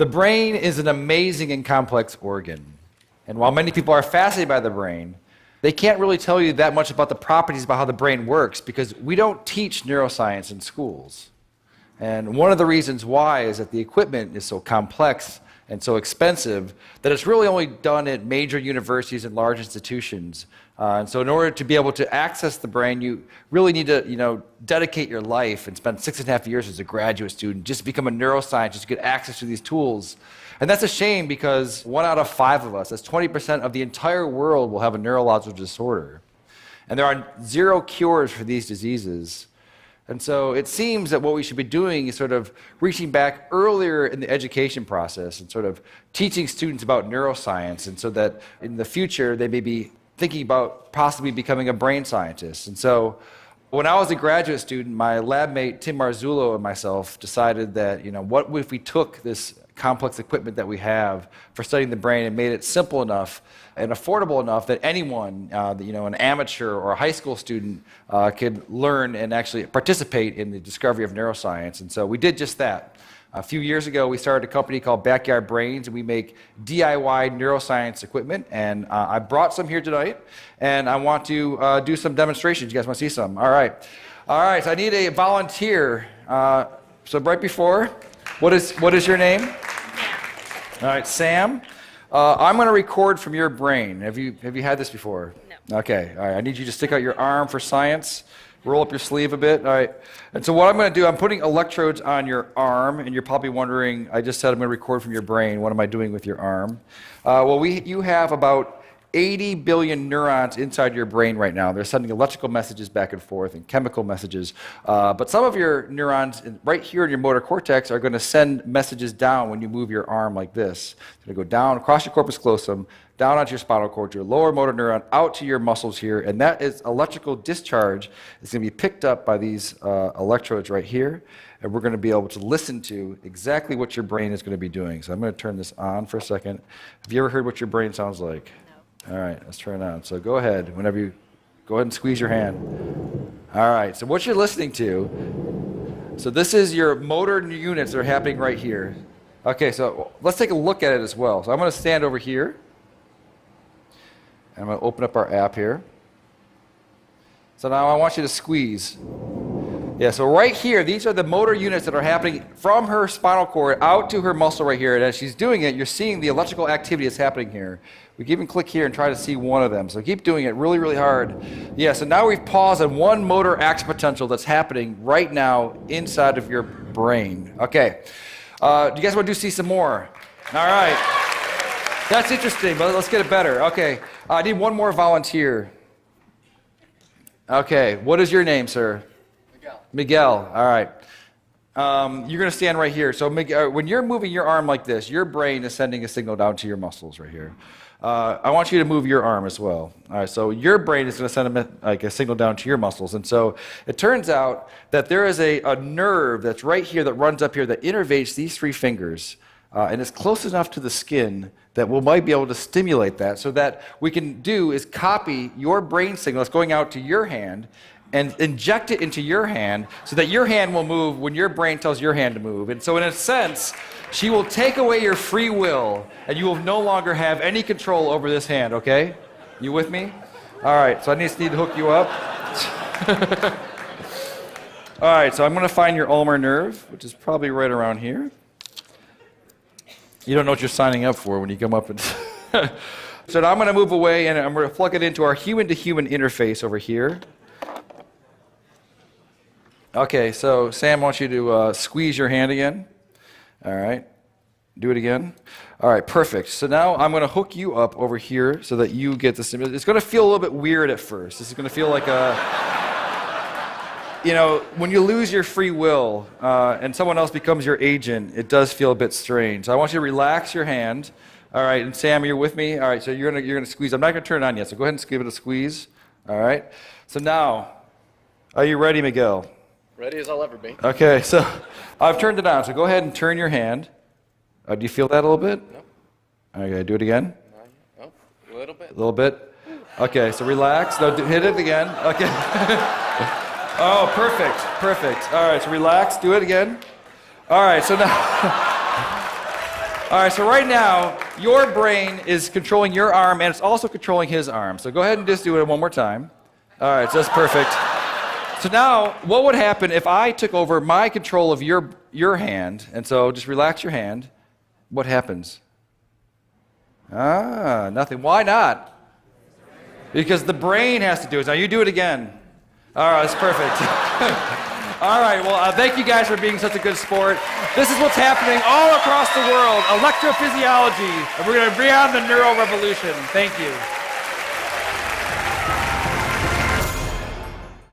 The brain is an amazing and complex organ. And while many people are fascinated by the brain, they can't really tell you that much about the properties about how the brain works because we don't teach neuroscience in schools. And one of the reasons why is that the equipment is so complex and so expensive that it's really only done at major universities and large institutions. And so in order to be able to access the brain, you really need to dedicate your life and spend 6.5 years as a graduate student just to become a neuroscientist to get access to these tools. And that's a shame because 1 out of 5 of us, that's 20% of the entire world, will have a neurological disorder. And there are 0 cures for these diseases. And so it seems that what we should be doing is sort of reaching back earlier in the education process and sort of teaching students about neuroscience, and so that in the future they may be thinking about possibly becoming a brain scientist. And so when I was a graduate student, my lab mate Tim Marzullo and myself decided that, what if we took this complex equipment that we have for studying the brain and made it simple enough and affordable enough that anyone, an amateur or a high school student, could learn and actually participate in the discovery of neuroscience. And so we did just that. A few years ago, we started a company called Backyard Brains, and we make DIY neuroscience equipment. And I brought some here tonight, and I want to do some demonstrations. You guys want to see some? All right. So I need a volunteer. So right before, what is your name? All right, Sam. I'm going to record from your brain. Have you had this before? No. Okay. All right. I need you to stick out your arm for science. Roll up your sleeve a bit. All right. And so what I'm going to do, I'm putting electrodes on your arm, and you're probably wondering, I just said I'm going to record from your brain. What am I doing with your arm? You have about 80 billion neurons inside your brain right now. They're sending electrical messages back and forth and chemical messages. But some of your neurons right here in your motor cortex are going to send messages down when you move your arm like this. They're going to go down across your corpus callosum, down onto your spinal cord, your lower motor neuron, out to your muscles here. And that is electrical discharge. It's going to be picked up by these electrodes right here. And we're going to be able to listen to exactly what your brain is going to be doing. So I'm going to turn this on for a second. Have you ever heard what your brain sounds like? All right, let's turn it on. So go ahead, go ahead and squeeze your hand. All right, so what you're listening to, so this is your motor units that are happening right here. Okay, so let's take a look at it as well. So I'm going to stand over here. And I'm going to open up our app here. So now I want you to squeeze. Yeah, so right here, these are the motor units that are happening from her spinal cord out to her muscle right here. And as she's doing it, you're seeing the electrical activity that's happening here. We can even click here and try to see one of them. So keep doing it really, really hard. Yeah, so now we've paused on one motor action potential that's happening right now inside of your brain. Okay. Do you guys want to see some more? All right. That's interesting, but let's get it better. Okay. I need one more volunteer. Okay. What is your name, sir? Miguel. All right. You're going to stand right here. So Miguel, when you're moving your arm like this, your brain is sending a signal down to your muscles right here. I want you to move your arm as well. All right, so your brain is going to send a signal down to your muscles. And so it turns out that there is a nerve that's right here that runs up here that innervates these 3 fingers. And it's close enough to the skin that we might be able to stimulate that. So that we can do is copy your brain signal that's going out to your hand and inject it into your hand so that your hand will move when your brain tells your hand to move. And so in a sense, she will take away your free will, and you will no longer have any control over this hand, okay? You with me? All right, so I just need to hook you up. All right, so I'm going to find your ulnar nerve, which is probably right around here. You don't know what you're signing up for when you come up and... So now I'm going to move away, and I'm going to plug it into our human-to-human interface over here. Okay, so Sam wants you to squeeze your hand again. All right, do it again. All right, perfect. So now I'm going to hook you up over here so that you get the stimulus. It's going to feel a little bit weird at first. This is going to feel like a, when you lose your free will and someone else becomes your agent, it does feel a bit strange. So I want you to relax your hand. All right, and Sam, you're with me? All right, so you're gonna squeeze. I'm not going to turn it on yet, so go ahead and give it a squeeze. All right. So now, are you ready, Miguel? Ready as I'll ever be. Okay, so I've turned it on. So go ahead and turn your hand. Do you feel that a little bit? No. Okay, do it again. No, a little bit. A little bit. Okay, so relax. No, hit it again. Okay. Oh, perfect. All right, so relax. Do it again. All right, so now. All right, so right now, your brain is controlling your arm, and it's also controlling his arm. So go ahead and just do it one more time. All right, so that's perfect. So now, what would happen if I took over my control of your hand? And so just relax your hand. What happens? Nothing. Why not? Because the brain has to do it. Now you do it again. All right, that's perfect. All right, well, thank you guys for being such a good sport. This is what's happening all across the world, electrophysiology. And we're going to bring on the neuro revolution. Thank you.